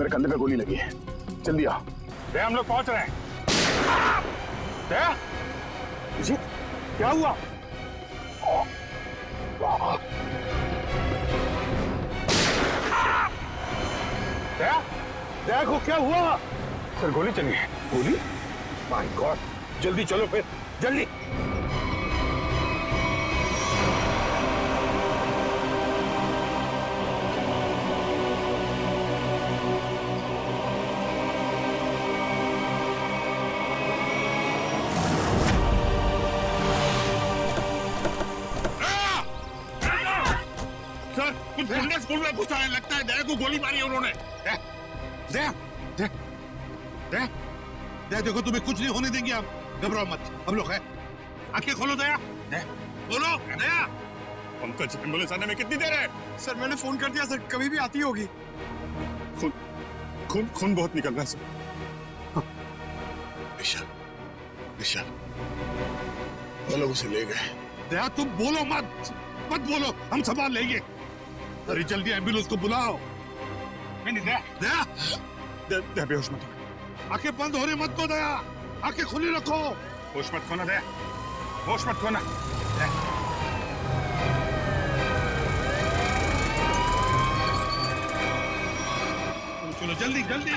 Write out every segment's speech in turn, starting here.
मेरे कंधे पे गोली लगी है, जल्दी आओ। दया, हम लोग पहुंच रहे हैं। दया, अभिजीत, क्या हुआ? दया, दया को क्या हुआ? सर गोली चली है। गोली? माय गॉड, जल्दी चलो फिर, जल्दी। सर, कुछ गुंडे स्कूल में घुसा है, लगता है दया को गोली मारी है उन्होंने। दया, दया, दया, दया, दया, देखो तुम्हें कुछ नहीं होने देंगे हम, घबराओ मत, हम लोग हैं। आंखें खोलो दया, दया, खोलो दया। पंकज, एम्बुलेंस आने में कितनी देर है? सर मैंने फोन कर दिया सर, कभी भी आती होगी। खून खून खून बहुत निकल रहा है सर। विशाल, विशाल, वो लोग उसे ले गए। दया, तुम बोलो मत, मत बोलो, हम संभाल लेंगे। अरे जल्दी एम्बुलेंस को बुलाओ। नहीं, दया, दया, दया बेहोश मत हो। आंखें बंद होने मत दो दया, आंखें खुली रखो। होश मत खोना दया, होश मत खोना। चलो जल्दी जल्दी,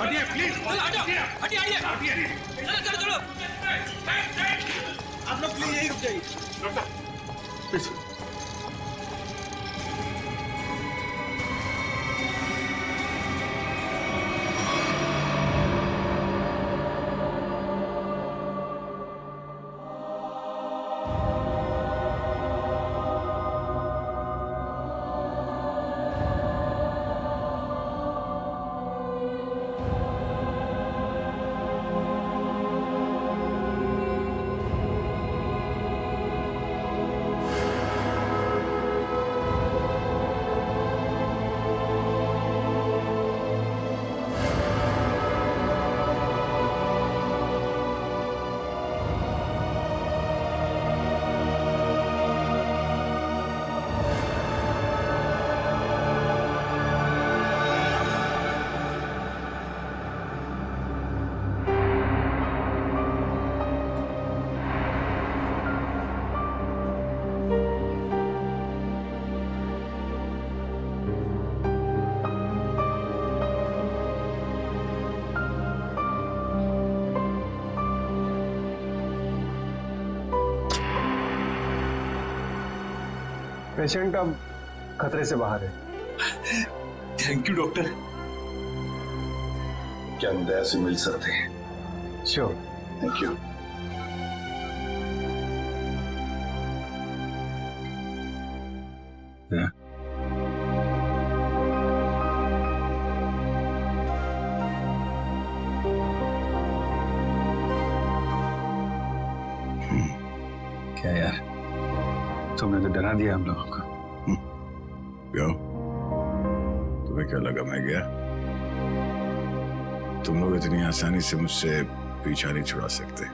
हटिए प्लीज, हटिए हटिए हटिए, चलो चलो चलो, आप लोग प्लीज यहीं रुक जाइए। पेशेंट अब खतरे से बाहर है। Thank you doctor. क्या हम दया से मिल सकते हैं? श्योर। Thank you. क्या यार, तुमने तो डरा दिया हम लोगों को। क्यों? तुम्हें क्या लगा मैं गया? तुम लोग इतनी आसानी से मुझसे पीछा नहीं छुड़ा सकते।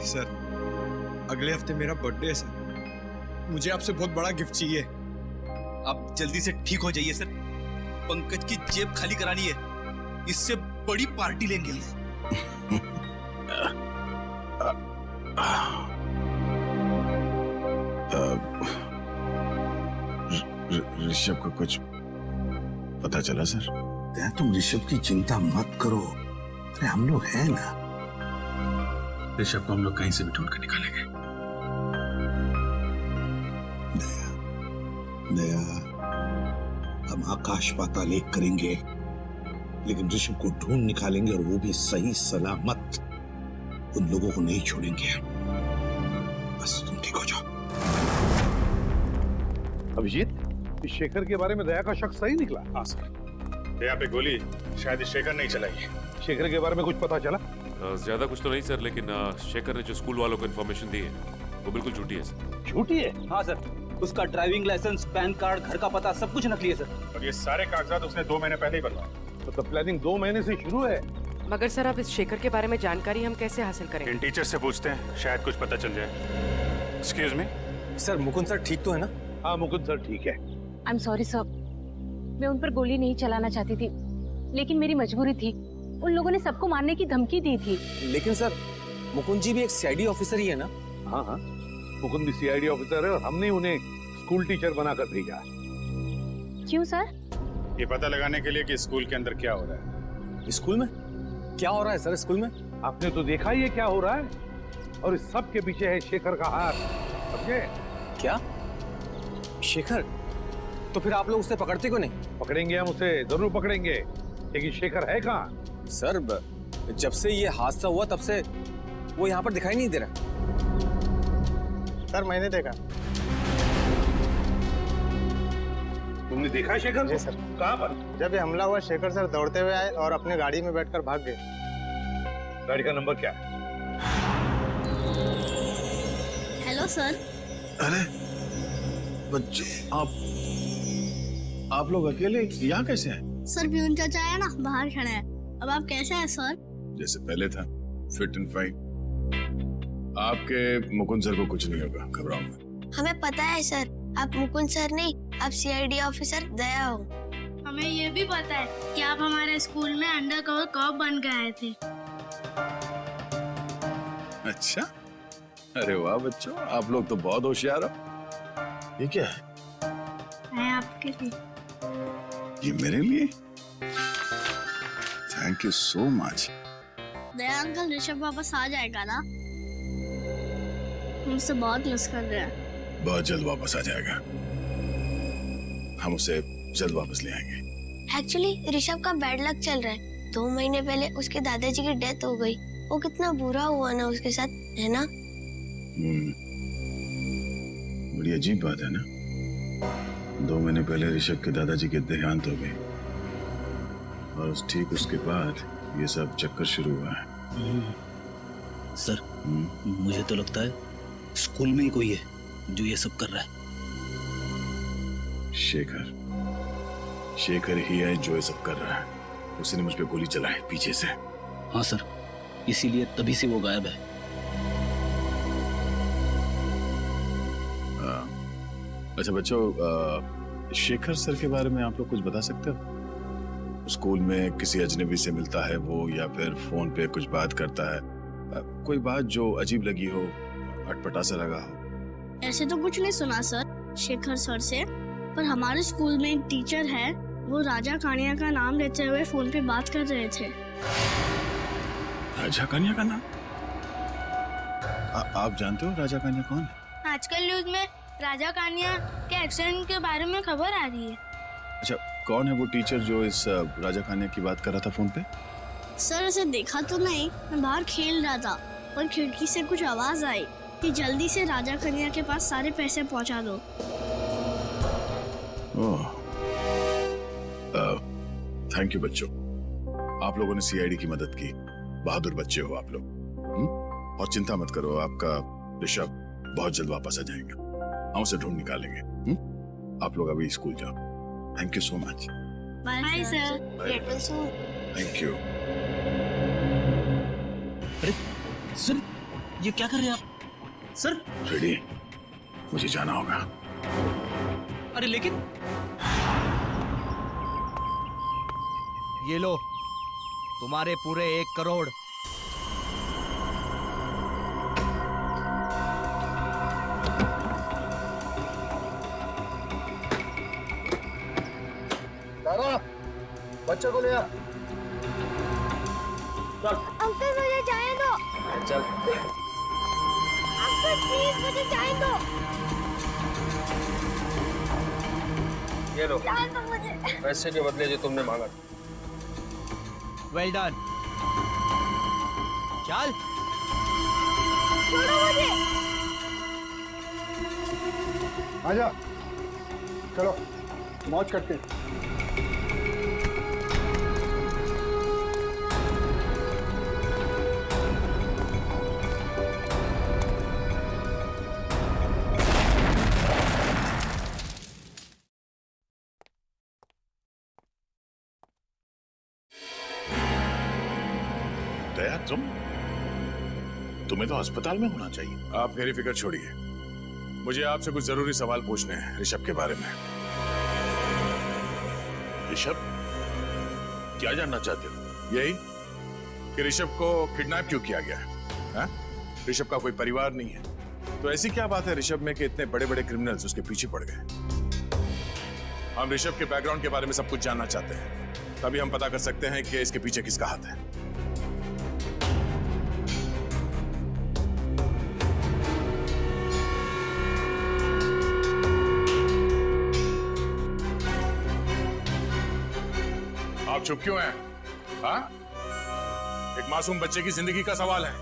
सर अगले हफ्ते मेरा बर्थडे है सर, मुझे आपसे बहुत बड़ा गिफ्ट चाहिए। आप जल्दी से ठीक हो जाइए सर, पंकज की जेब खाली करानी है, इससे बड़ी पार्टी लेंगे। ऋषभ को कुछ पता चला सर? दया, तुम ऋषभ की चिंता मत करो, अरे हम लोग हैं ना। ऋषभ को हम लोग कहीं से भी ढूंढ कर निकालेंगे। दया, हम आकाश पाताल एक करेंगे, लेकिन ऋषभ को ढूंढ निकालेंगे, और वो भी सही सलामत। उन लोगों को नहीं छोड़ेंगे। बस तुम ठीक हो जाओ। अभिजीत, इस शेखर के बारे में दया का शक सही निकला? हाँ सर, दया पे गोली शायद शेखर नहीं चलाई है। शेखर के बारे में कुछ पता चला? ज्यादा कुछ तो नहीं सर, लेकिन शेखर ने जो स्कूल वालों को इन्फॉर्मेशन दी है वो बिल्कुल झूठी है सर। झूठी है? हाँ सर, उसका ड्राइविंग लाइसेंस, पैन कार्ड, घर का पता सब कुछ नकली है सर। और ये सारे कागजात उसने 2 महीने पहले ही बनवाए। मतलब प्लानिंग 2 महीने से शुरू है। मगर सर अब इस शेखर के बारे में जानकारी हम कैसे हासिल करेंगे? इन टीचर से पूछते हैं, शायद कुछ पता चल जाए। Excuse me sir Mukund sir ठीक तो है ना? हाँ मुकुंद सर ठीक है। आई एम सॉरी सर, मैं उन पर गोली नहीं चलाना चाहती थी, लेकिन मेरी मजबूरी थी। उन लोगों ने सबको मारने की धमकी दी थी। लेकिन सर, मुकुंद जी भी एक सीआईडी ऑफिसर ही है ना? हाँ हाँ, मुकुंद भी सीआईडी ऑफिसर है और हमने उन्हें स्कूल टीचर बनाकर भेजा। क्यों सर? ये पता लगाने के लिए कि स्कूल के अंदर क्या हो रहा है। स्कूल में क्या हो रहा है सर? स्कूल में आपने तो देखा ही है क्या हो रहा है, और इस सब के पीछे है शेखर का हाथ, समझे? क्या? शेखर? तो फिर आप लोग उसे पकड़ते क्यों नहीं? पकड़ेंगे, हम उसे जरूर पकड़ेंगे, लेकिन शेखर है कहाँ? सर, जब से ये हादसा हुआ तब से वो यहाँ पर दिखाई नहीं दे रहा। सर मैंने देखा। तुमने देखा शेखर? जी सर। कहाँ पर? जब ये हमला हुआ शेखर सर दौड़ते हुए आए और अपने गाड़ी में बैठकर भाग गए। गाड़ी का नंबर क्या है? Hello sir. अरे बच्चों, आप लोग अकेले यहाँ कैसे हैं? सर प्यून चाचा है ना, बाहर खड़ा है। अब आप कैसे हैं सर? जैसे पहले था, फिट एंड फाइन। आपके मुकुंद सर को कुछ नहीं होगा, घबराओ मत। हमें पता है सर, आप मुकुंद सर नहीं, आप सीआईडी ऑफिसर दया हो। हमें ये भी पता है कि आप हमारे स्कूल में अंडर कवर कॉप बन के आए थे। अच्छा, अरे वाह बच्चों, आप लोग तो बहुत होशियार हो। ये क्या है? मैं आपके लिए। ये मेरे लिए? Thank you so much. Daya uncle, Rishabh वापस आ जाएगा ना? हमसे बहुत मिस कर रहे हैं। बहुत जल्द वापस आ जाएगा, हम उसे जल्द वापस ले आएंगे। एक्चुअली ऋषभ का बैड लक चल रहा है। 2 महीने पहले उसके दादाजी की डेथ हो गई। वो कितना बुरा हुआ ना उसके साथ, है ना? बड़ी अजीब बात है ना। 2 महीने पहले ऋषभ के दादाजी के देहांत हो गई और ठीक उसके बाद ये सब चक्कर शुरू हुआ है। सर, मुझे तो लगता है स्कूल में ही कोई है जो ये सब कर रहा है। शेखर ही है जो ये सब कर रहा है। उसने मुझ पे गोली चलाई पीछे से। हाँ सर, इसीलिए तभी से वो गायब है। अच्छा बच्चों, शेखर सर के बारे में आप लोग कुछ बता सकते हो? स्कूल में किसी अजनबी से मिलता है वो, या फिर फोन पे कुछ बात करता है? कोई बात जो अजीब लगी हो, अटपटा सा लगा हो? ऐसे तो कुछ नहीं सुना सर शेखर सर से, पर हमारे स्कूल में एक टीचर है, वो राजा कानिया का नाम लेते हुए फोन पे बात कर रहे थे। राजा कानिया का नाम? आप जानते हो राजा कानिया कौन है? आजकल न्यूज में राजा कानिया के एक्सीडेंट के बारे में खबर आ रही है। अच्छा, कौन है वो टीचर जो इस राजा कानिया की बात कर रहा था फोन पे? सर उसे देखा तो नहीं, मैं बाहर खेल रहा था, पर खिड़की से कुछ आवाज आई कि जल्दी से राजा कानिया के पास सारे पैसे पहुंचा दो। थैंक यू बच्चों, आप लोगों ने सीआईडी की मदद की। बहादुर बच्चे हो आप लोग। और चिंता मत करो, आपका ऋषभ बहुत जल्द वापस आ जाएगा। हम उसे ढूंढ निकालेंगे। आप लोग अभी स्कूल जाओ। Thank you so much. Bye sir. Thank you. अरे सर, ये क्या कर रहे हैं आप? सर रेडी, मुझे जाना होगा। अरे लेकिन ये लो, तुम्हारे पूरे 1 करोड़। बच्चों को ले आ। अंकल मुझे जाने दो। चल। अंकल प्लीज मुझे जाने दो। ये लो जाने दो मुझे। पैसे के बदले जो तुमने मांगा। Well done. चल। छोड़ो मुझे। आजा, चलो मौज करते हैं। दया, तुम्हें तो अस्पताल में होना चाहिए। आप मेरी फिक्र छोड़िए, मुझे आपसे कुछ जरूरी सवाल पूछने हैं ऋषभ के बारे में। ऋषभ, क्या जानना चाहते हो? यही कि ऋषभ को किडनैप क्यों किया गया है? हाँ? ऋषभ का कोई परिवार नहीं है, तो ऐसी क्या बात है ऋषभ में कि इतने बड़े बड़े क्रिमिनल्स उसके पीछे पड़ गए? हम ऋषभ के बैकग्राउंड के बारे में सब कुछ जानना चाहते हैं, तभी हम पता कर सकते हैं कि इसके पीछे किसका हाथ है। आप चुप क्यों हैं? हाँ? एक मासूम बच्चे की जिंदगी का सवाल है।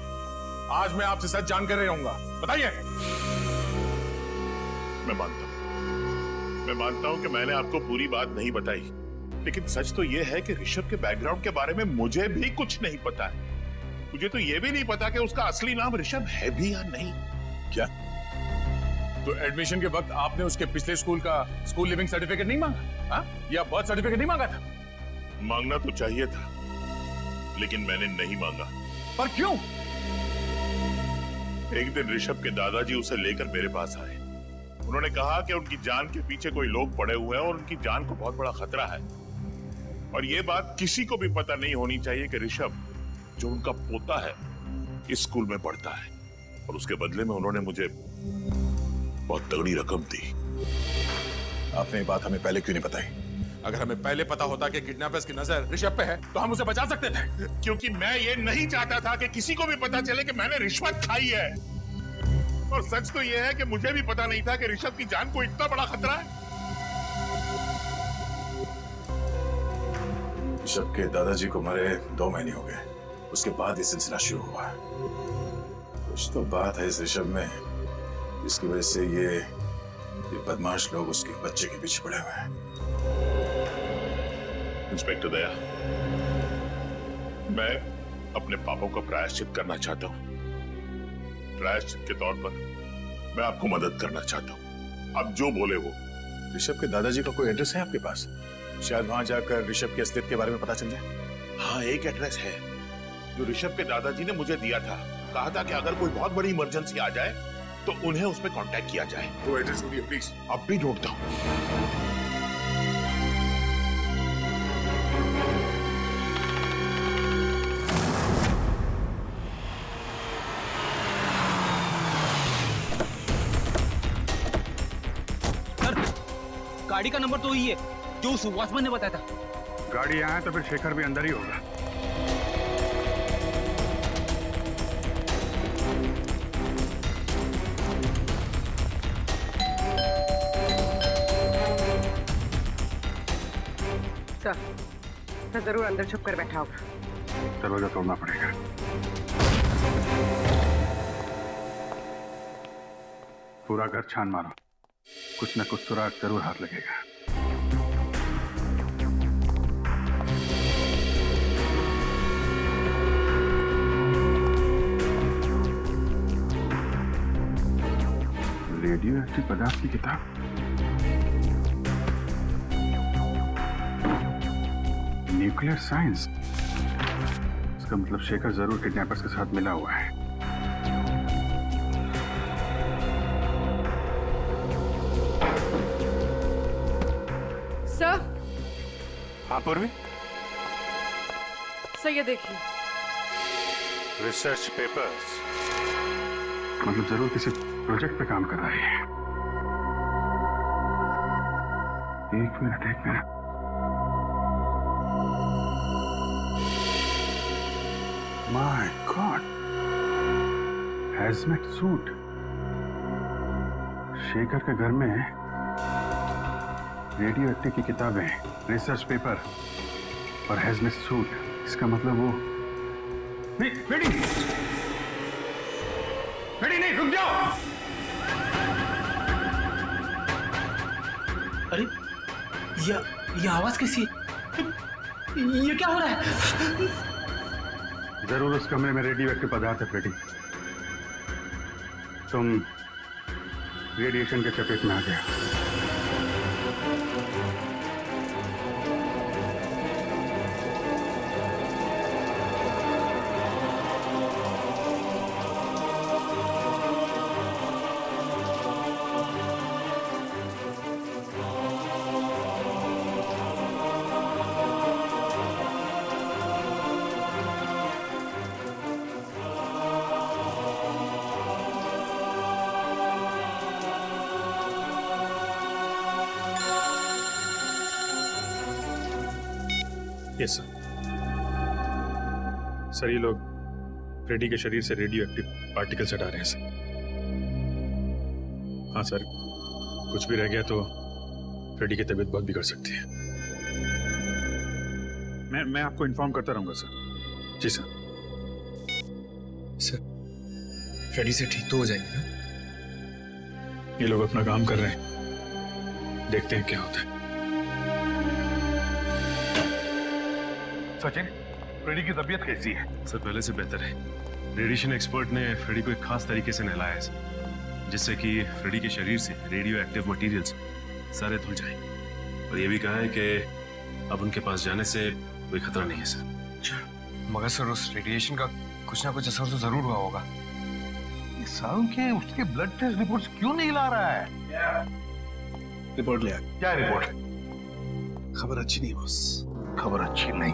आज मैं आपसे सच जानकर रहूंगा, बताइए। मैं मानता हूं कि मैंने आपको पूरी बात नहीं बताई, लेकिन सच तो यह है कि ऋषभ के बैकग्राउंड के बारे में मुझे भी कुछ नहीं पता है। मुझे तो यह भी नहीं पता कि उसका असली नाम ऋषभ है भी या नहीं। क्या? तो एडमिशन के वक्त आपने उसके पिछले स्कूल का स्कूल लिविंग सर्टिफिकेट नहीं मांगा? हाँ? या बर्थ सर्टिफिकेट नहीं मांगा था? मांगना तो चाहिए था, लेकिन मैंने नहीं मांगा। पर क्यों? एक दिन ऋषभ के दादाजी उसे लेकर मेरे पास आए। उन्होंने कहा कि उनकी जान के पीछे कोई लोग पड़े हुए हैं और उनकी जान को बहुत बड़ा खतरा है, और यह बात किसी को भी पता नहीं होनी चाहिए कि ऋषभ, जो उनका पोता है, इस स्कूल में पढ़ता है। और उसके बदले में उन्होंने मुझे बहुत तगड़ी रकम दी। आपने ये बात हमें पहले क्यों नहीं बताई? अगर हमें पहले पता होता कि किडनैपर्स की नजर ऋषभ पे है, तो हम उसे बचा सकते थे। क्योंकि मैं ये नहीं चाहता था कि किसी को भी पता चले कि मैंने रिश्वत खाई है। और सच तो ये है कि मुझे भी पता नहीं था कि ऋषभ की जान को इतना बड़ा खतरा है। ऋषभ के दादाजी को मरे 2 महीने हो गए, उसके बाद ये सिलसिला शुरू हुआ। कुछ तो बात है इस ऋषभ में, जिसकी वजह से ये बदमाश लोग उसके बच्चे के पीछे पड़े हुए हैं। इंस्पेक्टर दया, मैं अपने पापों का प्रायश्चित करना चाहता हूँ। प्रायश्चित के तौर पर मैं आपको मदद करना चाहता हूँ। आप जो बोले वो। ऋषभ के दादाजी का कोई एड्रेस है आपके पास? शायद वहां जाकर ऋषभ की असलियत के बारे में पता चल जाए। हाँ, एक एड्रेस है जो ऋषभ के दादाजी ने मुझे दिया था। कहा था कि अगर कोई बहुत बड़ी इमरजेंसी आ जाए तो उन्हें उस पर कांटेक्ट किया जाए। वो एड्रेस दीजिए प्लीज। अब भी ढूंढता हूँ। गाड़ी का नंबर तो यही है जो उस वॉचमैन ने बताया था। गाड़ी यहाँ है तो फिर शेखर भी अंदर ही होगा। सर जरूर अंदर छुप कर बैठा होगा। दरवाजा तोड़ना पड़ेगा। पूरा घर छान मारो, कुछ न कुछ सुराग जरूर हाथ लगेगा। रेडियो एक्टिव पदार्थ की किताब, न्यूक्लियर साइंस। इसका मतलब शेखर जरूर किडनैपर्स के साथ मिला हुआ है। सर। हाँ पूर्वी, सर ये देखिए। रिसर्च पेपर्स, मतलब जरूर किसी प्रोजेक्ट पे काम कर रहा है। एक minute. My god, hazmat suit. Shekhar के घर में रेडियो एक्टिव की किताबें, रिसर्च पेपर और हैजमेट सूट। इसका मतलब वो नहीं, बेटी नहीं, रुक जाओ। अरे ये आवाज कैसी है? ये क्या हो रहा है? जरूर उस कमरे में रेडियो एक्टिव पदार्थ है फ्रेडी। तुम रेडिएशन के चपेट में आ गया। Yes sir. सर ये लोग फ्रेडी के शरीर से रेडियो एक्टिव पार्टिकल्स हटा रहे हैं सर। हाँ सर, कुछ भी रह गया तो फ्रेडी की तबीयत बहुत बिगड़ सकती है। मैं आपको इन्फॉर्म करता रहूंगा सर। जी सर। सर फ्रेडी से ठीक तो हो जाएंगे ना? ये लोग अपना काम कर रहे हैं, देखते हैं क्या होता है। सचिन, फ्रेडी की तबीयत कैसी है? सर पहले से बेहतर है। रेडिएशन एक्सपर्ट ने फ्रेडी को एक खास तरीके से नहलाया है सर, जिससे कि फ्रेडी के शरीर से रेडियो एक्टिव मटेरियल्स सारे धुल जाएं। और ये भी कहा है कि अब उनके पास जाने से कोई खतरा नहीं है सर। मगर सर उस रेडिएशन का कुछ ना कुछ असर तो जरूर हुआ होगा। ये सालों के उसके ब्लड टेस्ट रिपोर्ट्स क्यों नहीं ला रहा है? रिपोर्ट ले आ। क्या रिपोर्ट? खबर अच्छी नहीं बॉस। खबर अच्छी नहीं?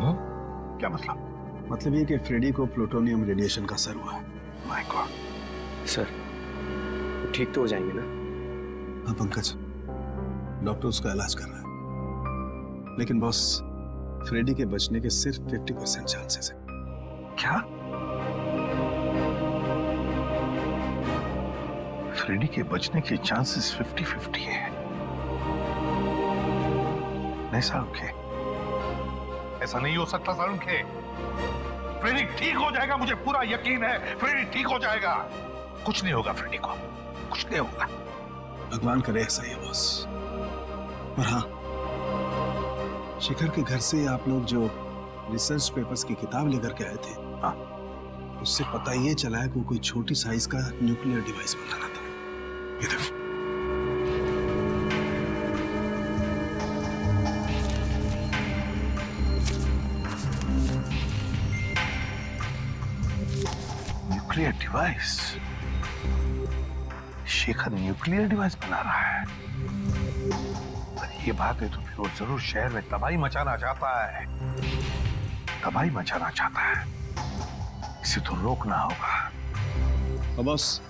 क्या मतलब? मतलब ये कि फ्रेडी को प्लूटोनियम रेडिएशन का असर हुआ है। My God. सर ठीक तो हो जाएंगे ना? हाँ पंकज, डॉक्टर उसका इलाज कर रहा है, लेकिन बॉस फ्रेडी के बचने के सिर्फ 50% चांसेस है। क्या? फ्रेडी के बचने के चांसेस 50-50 है? नहीं सारुखे, ऐसा नहीं हो सकता सारुखे। फ्रेडी ठीक हो जाएगा, मुझे पूरा यकीन है। फ्रेडी ठीक हो जाएगा। कुछ नहीं होगा फ्रेडी को, कुछ नहीं होगा। भगवान करे ऐसा ही बॉस। और हाँ, शेखर के घर से आप लोग जो रिसर्च पेपर्स की किताब लेकर के आए थे, हाँ, उससे पता ये चला है कि कोई छोटी साइज का न्यूक्लियर डिवाइस बनाना था। ये देखो। Nuclear device? Shekhar nuclear device बना रहा है? अगर ये बात है तो फिर वो जरूर शहर में तबाही मचाना चाहता है। तबाही मचाना चाहता है। इसे तो रोकना होगा। और बॉस,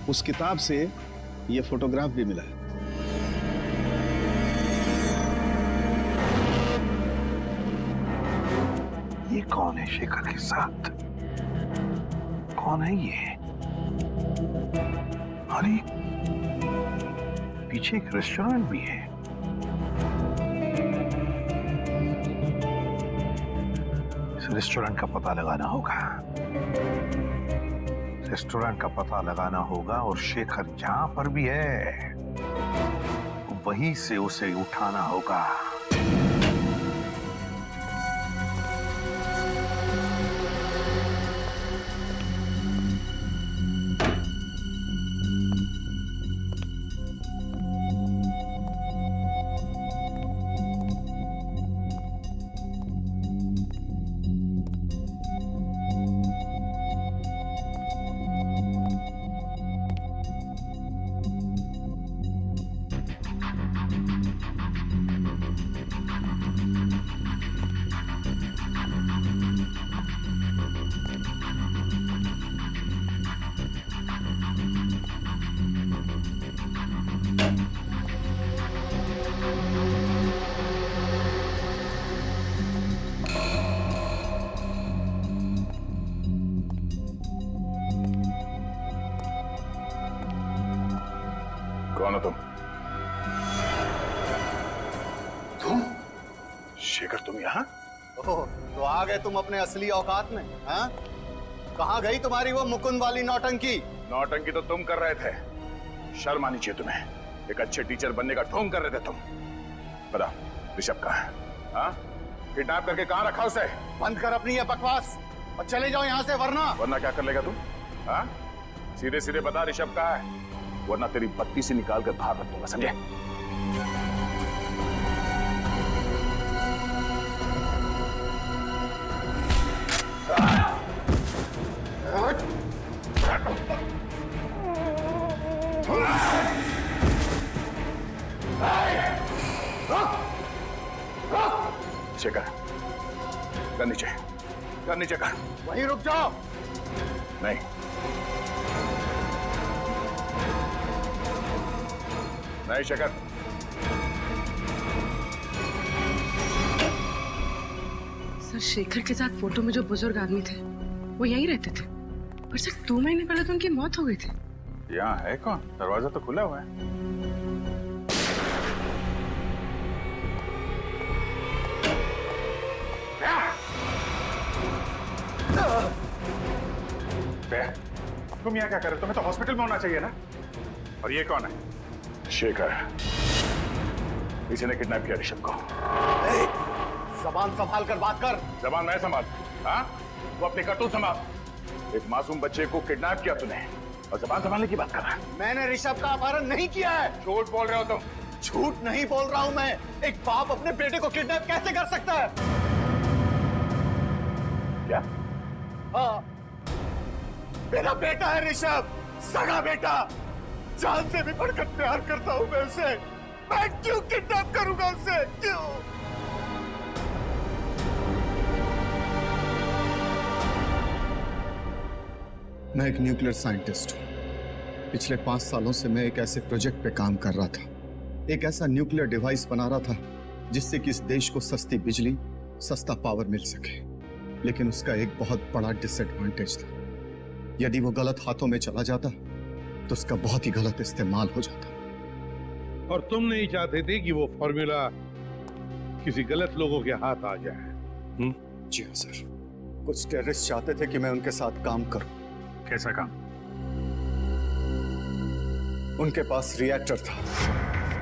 उस किताब से ये फोटोग्राफ भी मिला है। ये कौन है शेखर के साथ? कौन है ये? अरे पीछे एक रेस्टोरेंट भी है। इस रेस्टोरेंट का पता लगाना होगा। रेस्टोरेंट का पता लगाना होगा और शेखर जहां पर भी है वहीं से उसे उठाना होगा। कौन हो तुम? तुम? शेखर तुम यहाँ? ओह, तो आ गए तुम अपने असली औकात में, हाँ? कहाँ गई तुम्हारी वो मुकुंद वाली नौटंकी? नौटंकी तो तुम कर रहे थे। शर्म आनी चाहिए तुम्हें। एक अच्छे टीचर बनने का ढोंग कर रहे थे तुम। बता, ऋषभ कहाँ है? हाँ? किडनैप करके कहाँ रखा उसे? बंद कर अपनी ये बकवास और चले जाओ यहाँ से, वरना क्या कर लेगा तू? हाँ? सीधे सीधे बता ऋषभ कहाँ है, वरना तेरी बत्ती से निकाल कर बाहर रख दूंगा, समझे? शेखर, कर नीचे कर। वहीं रुक जाओ। नहीं, शेखर। सर शेखर के साथ फोटो में जो बुजुर्ग आदमी थे वो यहीं रहते थे, पर सर 2 महीने पहले तो उनकी मौत हो गई थी। यहाँ है कौन? दरवाजा तो खुला हुआ है। तुम यहाँ क्या कर रहे हो? तुम्हें तो हॉस्पिटल में होना चाहिए ना। और ये कौन है? शेखर, इसी ने किडनैप किया ऋषभ को। जबान संभाल कर बात कर। जबान मैं संभाल? हाँ, वो अपनी करतूत संभाल। एक मासूम बच्चे को किडनैप किया तूने और जबान संभालने की बात कर रहा है। मैंने ऋषभ का अपहरण नहीं किया है। झूठ बोल रहे हो तुम। झूठ नहीं बोल रहा हूं मैं। एक बाप अपने बेटे को किडनैप कैसे कर सकता है? क्या? हाँ, मेरा बेटा है ऋषभ, सगा बेटा। जान से भी बढ़कर प्यार करता हूं मैं उसे। मैं क्यों किडनैप करूंगा उसे? क्यों? मैं एक न्यूक्लियर साइंटिस्ट हूं। पिछले 5 सालों से मैं एक ऐसे प्रोजेक्ट पे काम कर रहा था, एक ऐसा न्यूक्लियर डिवाइस बना रहा था जिससे कि इस देश को सस्ती बिजली, सस्ता पावर मिल सके। लेकिन उसका एक बहुत बड़ा डिसएडवांटेज था। यदि वो गलत हाथों में चला जाता तो उसका बहुत ही गलत इस्तेमाल हो जाता। और तुम नहीं चाहते थे कि वो फॉर्मूला किसी गलत लोगों के हाथ आ जाए? जी हाँ सर, कुछ टेररिस्ट चाहते थे कि मैं उनके साथ काम करूं। कैसा काम? उनके पास रिएक्टर था।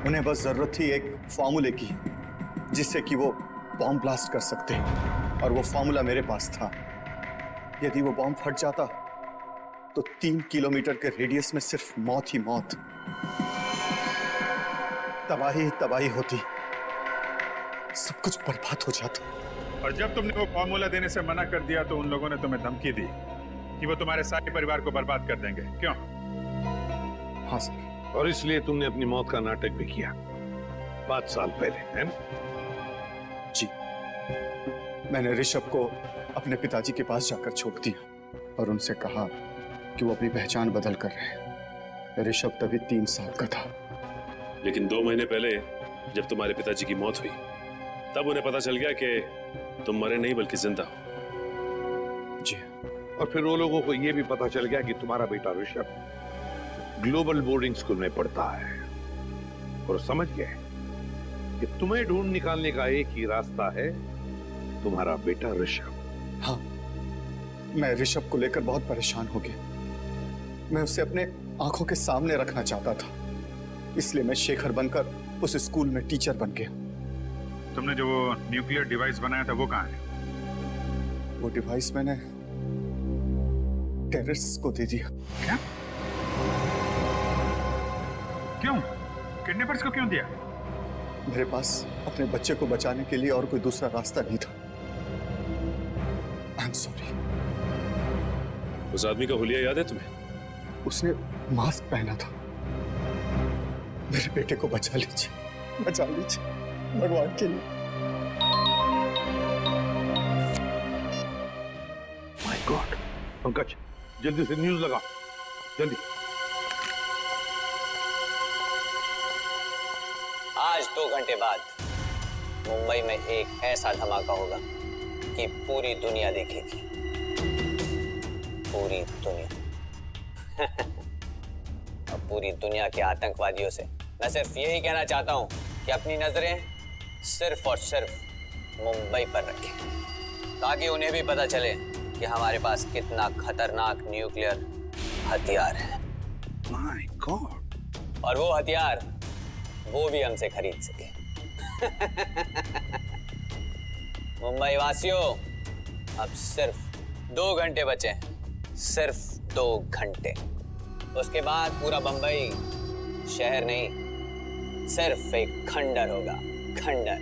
उन्हें बस जरूरत थी एक फॉर्मूले की जिससे कि वो बॉम्ब ब्लास्ट कर सकते, और वो फॉर्मूला मेरे पास था। यदि वो बॉम्ब फट जाता तो 3 किलोमीटर के रेडियस में सिर्फ मौत ही मौत, तबाही ही तबाही होती, सब कुछ बर्बाद हो जाता। और जब तुमने वो फॉर्मूला देने से मना कर दिया तो उन लोगों ने तुम्हें धमकी दी कि वो तुम्हारे सारे परिवार को बर्बाद कर देंगे, क्यों? हाँ सर। और इसलिए तुमने अपनी मौत का नाटक भी किया 5 साल पहले, है ना? जी, मैंने ऋषभ को अपने पिताजी के पास जाकर छोड़ दिया और उनसे कहा कि वो अपनी पहचान बदल कर रहे। ऋषभ तभी 3 साल का था। लेकिन 2 महीने पहले जब तुम्हारे पिताजी की मौत हुई तब उन्हें पता चल गया कि तुम मरे नहीं बल्कि जिंदा हो। जी। और फिर वो लोगों को ये भी पता चल गया कि तुम्हारा बेटा ऋषभ ग्लोबल बोर्डिंग स्कूल में पढ़ता है, और समझ गए कि तुम्हें ढूंढ निकालने का एक ही रास्ता है, तुम्हारा बेटा ऋषभ। हाँ, मैं ऋषभ को लेकर बहुत परेशान हो गया। मैं उसे अपने आंखों के सामने रखना चाहता था, इसलिए मैं शेखर बनकर उस स्कूल में टीचर बन गया। तुमने जो वो न्यूक्लियर डिवाइस बनाया था वो कहाँ है? वो डिवाइस मैंने टेररिस्ट को दे दिया। क्या? क्यों? किडनैपर्स को क्यों दिया? मेरे पास अपने बच्चे को बचाने के लिए और कोई दूसरा रास्ता नहीं था। I am sorry. उस आदमी का हुलिया याद है तुम्हें? उसने मास्क पहना था। मेरे बेटे को बचा लीजिए, बचा लीजिए भगवान के लिए। माय गॉड, पंकज जल्दी से न्यूज़ लगा, जल्दी। आज 2 घंटे बाद मुंबई में एक ऐसा धमाका होगा कि पूरी दुनिया देखेगी। पूरी दुनिया। और पूरी दुनिया के आतंकवादियों से मैं सिर्फ यही कहना चाहता हूं कि अपनी नजरें सिर्फ और सिर्फ मुंबई पर रखें, ताकि उन्हें भी पता चले कि हमारे पास कितना खतरनाक न्यूक्लियर हथियार है। My God. और वो हथियार वो भी हमसे खरीद सके। मुंबई वासियों, अब सिर्फ 2 घंटे बचे हैं, सिर्फ 2 घंटे। उसके बाद पूरा बंबई शहर नहीं, सिर्फ एक खंडर होगा, खंडर।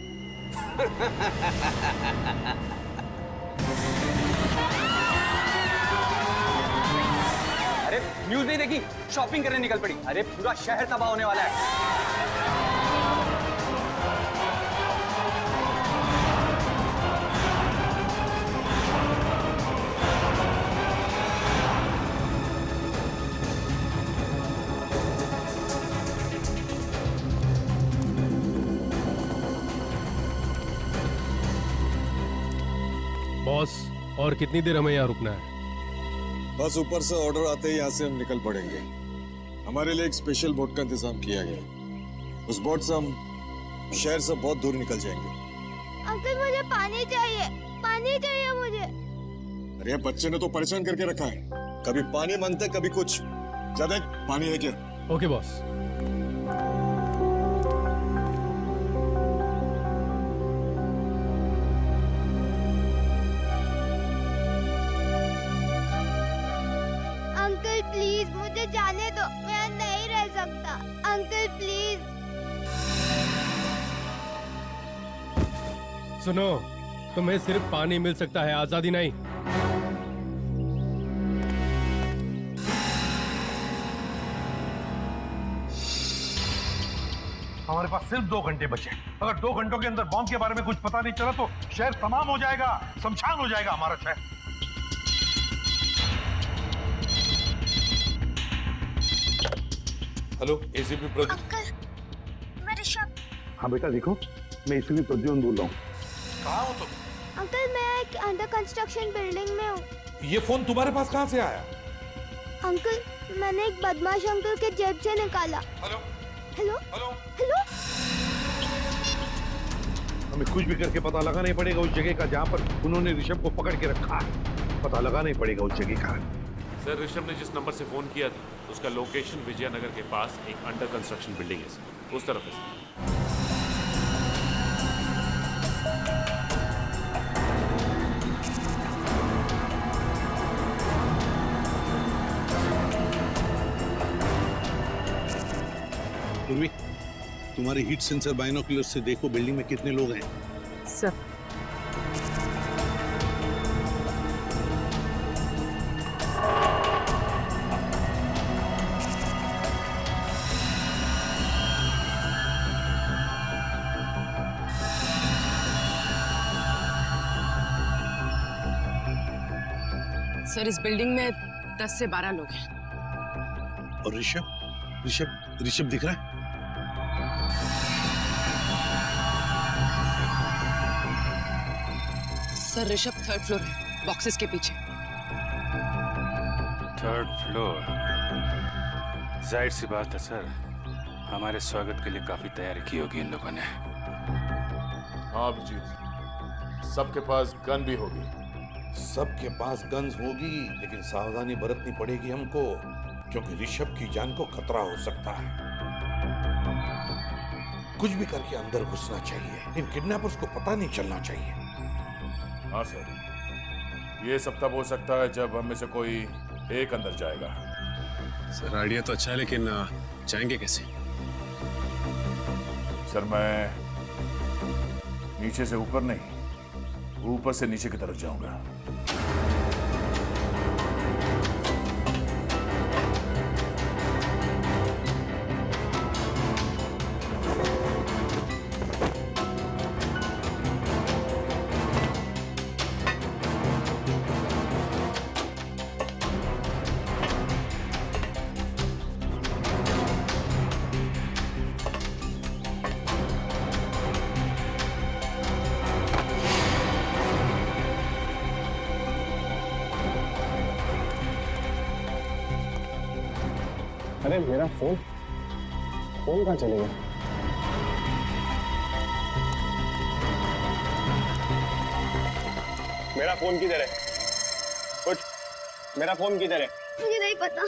अरे न्यूज़ नहीं देखी? शॉपिंग करने निकल पड़ी। अरे पूरा शहर तबाह होने वाला है। बॉस, और कितनी देर हमें यहाँ रुकना है? बस ऊपर से ऑर्डर आते ही यहाँ से हम निकल पड़ेंगे। हमारे लिए एक स्पेशल बोट का इंतजाम किया गया। उस बोट से हम शहर से बहुत दूर निकल जाएंगे। अंकल मुझे पानी चाहिए मुझे। अरे बच्चे ने तो परेशान करके रखा है, कभी पानी मांगते कभी कुछ। ज्यादा पानी है क्या? Okay boss. अंकल प्लीज मुझे जाने दो, मैं नहीं रह सकता। Uncle please. सुनो, तुम्हें सिर्फ पानी मिल सकता है, आजादी नहीं। हमारे पास सिर्फ 2 घंटे बचे। अगर 2 घंटों के अंदर बॉम्ब के बारे में कुछ पता नहीं चला तो शहर तमाम हो जाएगा, शमशान हो जाएगा हमारा शहर। Hello, ACP Pradyumna. अंकल मैं ऋषभ। हाँ बेटा देखो, मैं एसीपी प्रद्युम्न बोल रहा हूँ। कहाँ हो तुम? अंकल मैं एक अंडर कंस्ट्रक्शन बिल्डिंग में हूँ। ये फोन तुम्हारे पास कहाँ से आया? अंकल मैंने एक बदमाश अंकल के जेब से निकाला। Hello hello hello hello. हमें कुछ भी करके पता लगाना ही पड़ेगा उस जगह का जहाँ पर उन्होंने ऋषभ को पकड़ के रखा है। पता लगाना ही पड़ेगा उस जगह का। सर, ऋषभ ने जिस नंबर से फोन किया था उसका लोकेशन विजयनगर के पास एक अंडर कंस्ट्रक्शन बिल्डिंग है सर, उस तरफ है। पूर्वी, तुम्हारे हीट सेंसर बाइनोकुलर से देखो बिल्डिंग में कितने लोग हैं। सर सर इस बिल्डिंग में 10 से 12 लोग हैं। और ऋषभ ऋषभ ऋषभ दिख रहा है? सर ऋषभ 3rd फ्लोर है, बॉक्सेस के पीछे। 3rd floor? जाहिर सी बात है सर, हमारे स्वागत के लिए काफी तैयारी की होगी इन लोगों ने। हाँ अभिजीत, सबके पास गन भी होगी। सबके पास गन्स होगी, लेकिन सावधानी बरतनी पड़ेगी हमको, क्योंकि ऋषभ की जान को खतरा हो सकता है। कुछ भी करके अंदर घुसना चाहिए, इन किडनैपर्स को पता नहीं चलना चाहिए। हाँ सर, ये सब तब हो सकता है जब हम में से कोई एक अंदर जाएगा। सर आइडिया तो अच्छा है, लेकिन जाएंगे कैसे? सर मैं नीचे से ऊपर नहीं, ऊपर से नीचे की तरफ जाऊंगा। अरे मेरा फोन कहाँ चले गया? मेरा फोन किधर है? कुछ मेरा फोन किधर है? मुझे नहीं पता।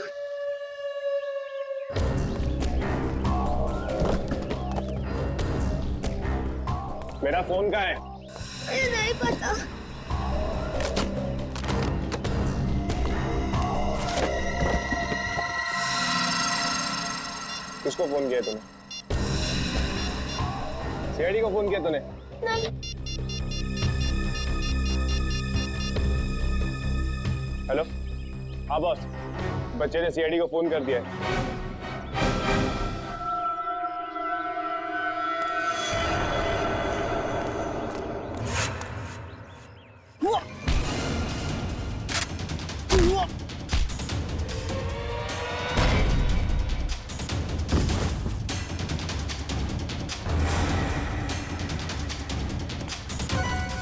मेरा फोन कहाँ है? मुझे नहीं पता। किसको फोन किया तूने? सीआईडी को फोन किया तूने? नहीं। हेलो, हाँ बॉस, बच्चे ने सीआईडी को फोन कर दिया है।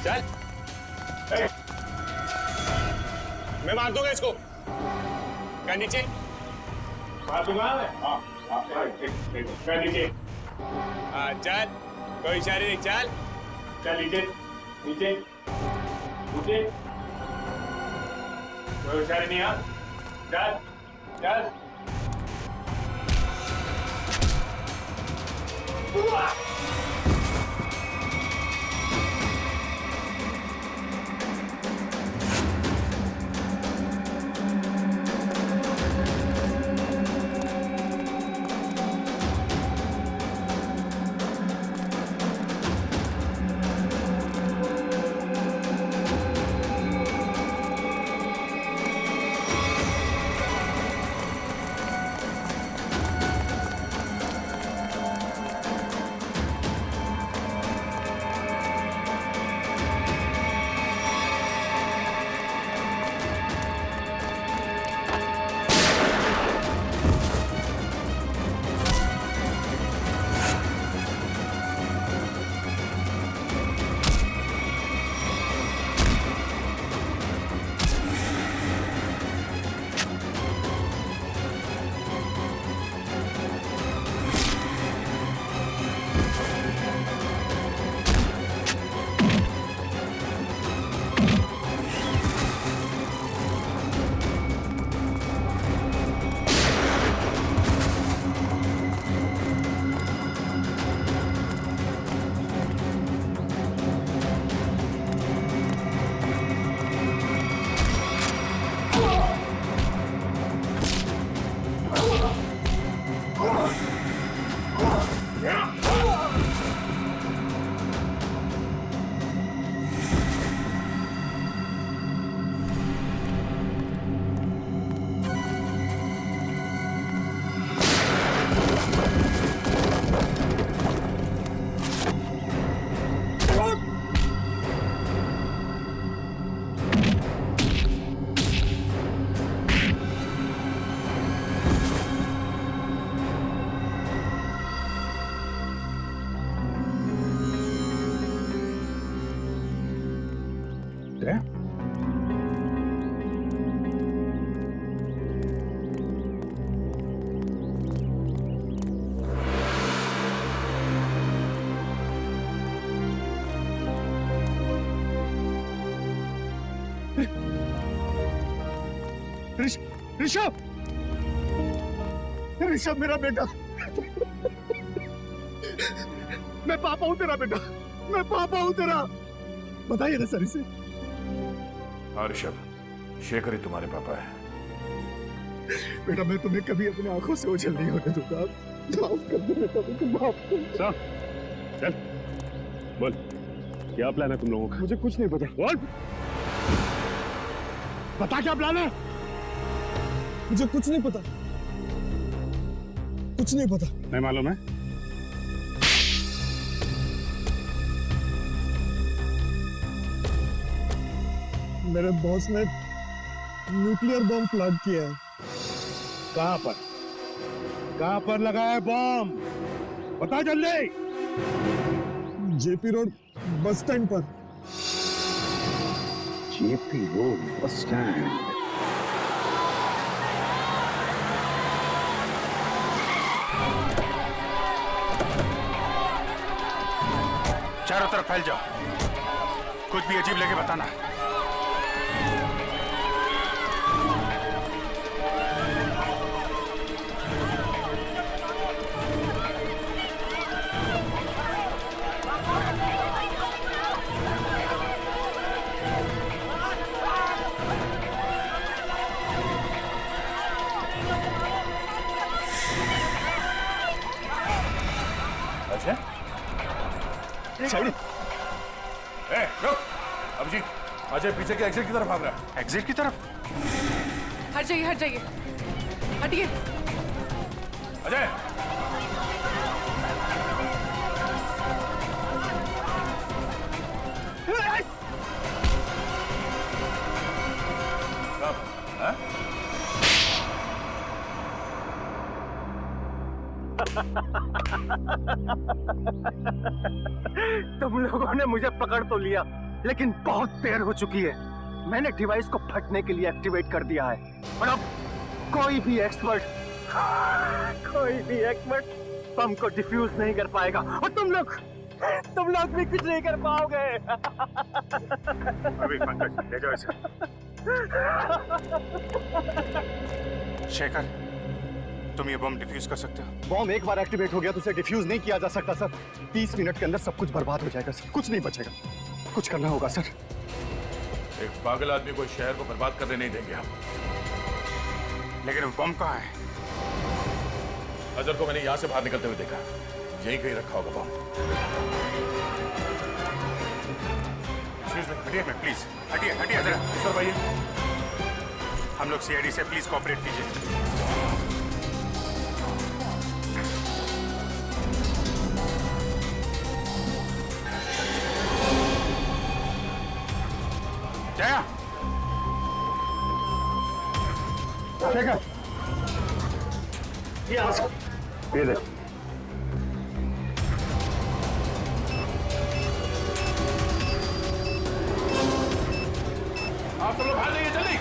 चल। मैं मार दूंगा इसको। क्या नीचे? मार दूंगा मैं। क्या नीचे? हाँ चल, कोई इशारे नहीं, चल चल नीचे नीचे नीचे, कोई इशारे नहीं। हाँ चल चल। ऋषभ, ऋषभ मेरा बेटा, मैं पापा हूँ तेरा बेटा, मैं पापा हूँ तेरा। बताइए ना सर इसे। हाँ ऋषभ, शेखर ही तुम्हारे पापा है। बेटा मैं तुम्हें कभी अपनी आंखों से ओझल नहीं होने दूंगा। माफ कर दो बेटा, मुझे माफ कर। चल बोल, क्या प्लान है तुम लोगों का? मुझे कुछ नहीं पता। बोल, बता क्या प्लान है? मुझे कुछ नहीं पता, कुछ नहीं पता। नहीं मालूम है? मेरे बॉस ने न्यूक्लियर बम प्लांट किया है। कहां पर? कहां पर लगाया है बम? बता जल्दी। जेपी रोड बस स्टैंड पर। JP road bus stand. चारों तरफ फैल जाओ, कुछ भी अजीब लगे बताना। साइड। रुक। अभिजीत, अजय पीछे के एग्जिट की तरफ भाग रहा है। एग्जिट की तरफ? हट जाइए, हट जाइए, हटिए। अजय, तुम लोगों ने मुझे पकड़ तो लिया, लेकिन बहुत देर हो चुकी है। मैंने डिवाइस को फटने के लिए एक्टिवेट कर दिया है और अब कोई भी एक्सपर्ट बम को डिफ्यूज नहीं कर पाएगा और तुम लोग भी कुछ नहीं कर पाओगे। अभी पंकज ले जाओ इसे। शेखर, तुम ये बम डिफ्यूज कर सकते हो? बॉम्ब एक बार एक्टिवेट हो गया तो उसे डिफ्यूज नहीं किया जा सकता सर। 30 मिनट के अंदर सब कुछ बर्बाद हो जाएगा सर, कुछ नहीं बचेगा। कुछ करना होगा सर। एक पागल आदमी को शहर को बर्बाद करने नहीं देंगे हम। लेकिन वो बम कहाँ है? अजहर को मैंने यहाँ से बाहर निकलते हुए देखा, यहीं कहीं रखा होगा बम। हटिए प्लीज, हटिए जरा। सर भाई, हम लोग सीआईडी से प्लीज कोऑपरेट कीजिए। जया, शेखर, ये देख। आप सब लोग बाहर जाइए जल्दी।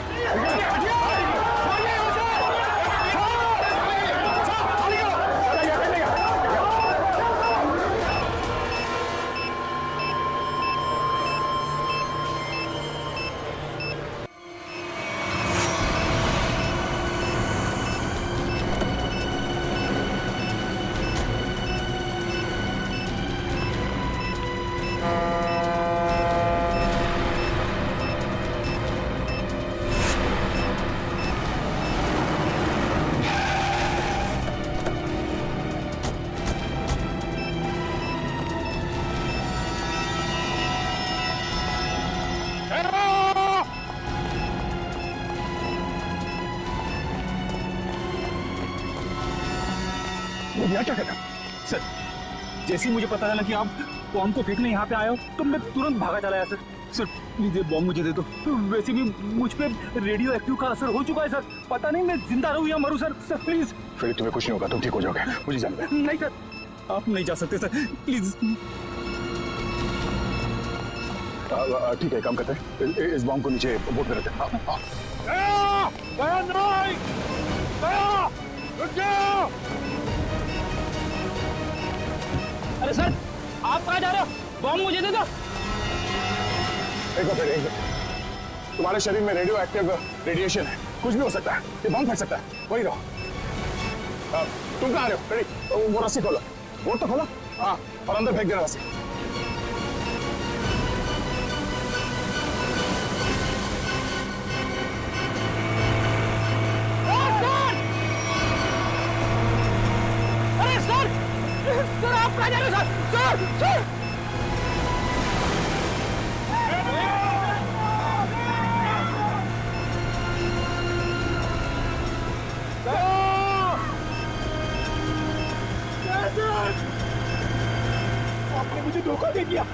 क्या करना सर? जैसे ही मुझे पता चला कि आप बॉम्ब को फेंकने यहाँ पे आए हो तो मैं तुरंत भागा चला आया सर। सर प्लीज ये बॉम्ब मुझे दे दो। वैसे भी मुझ पे रेडियो एक्टिव का असर हो चुका है सर। पता नहीं मैं जिंदा रहूं या मरूं सर। Sir please. फिर तुम्हें कुछ नहीं होगा, तुम ठीक हो जाओगे, मुझे जाना है। नहीं सर, आप नहीं जा सकते सर, प्लीज। ठीक है, काम करते हैं, इस बॉम्ब को नीचे बोट में रखते हैं। अरे सर, आप कहाँ जा रहे हो? बॉम्ब मुझे दे दो। एक बार तुम्हारे शरीर में रेडियो एक्टिव रेडिएशन है, कुछ भी हो सकता है, ये बम फट सकता है, वही रहो। तुम कहाँ आ रहे हो? रेडी, वो रस्सी खोलो, बोट तो खोलो। हाँ, और अंदर फेंक देना रस्सी। अरे सर, सर आप कहाँ जा रहे हो सर? Sir, sir. आपने मुझे धोखा दे दिया।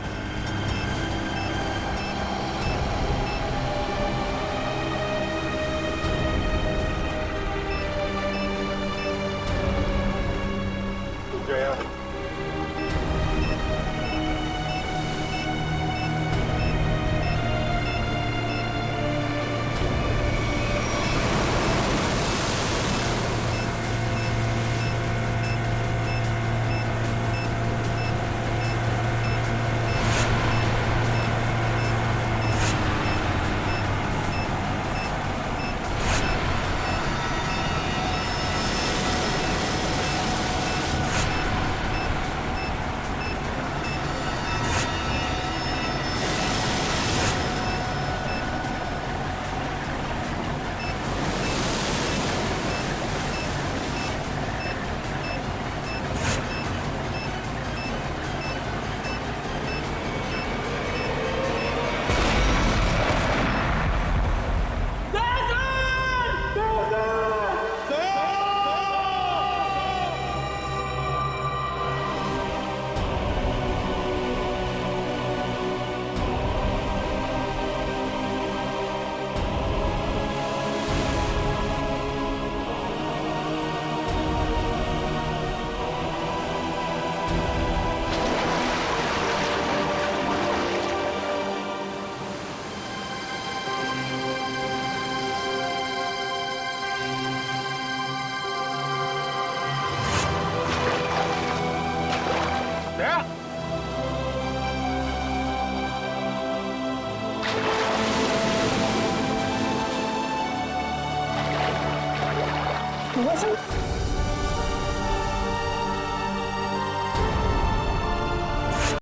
वो सब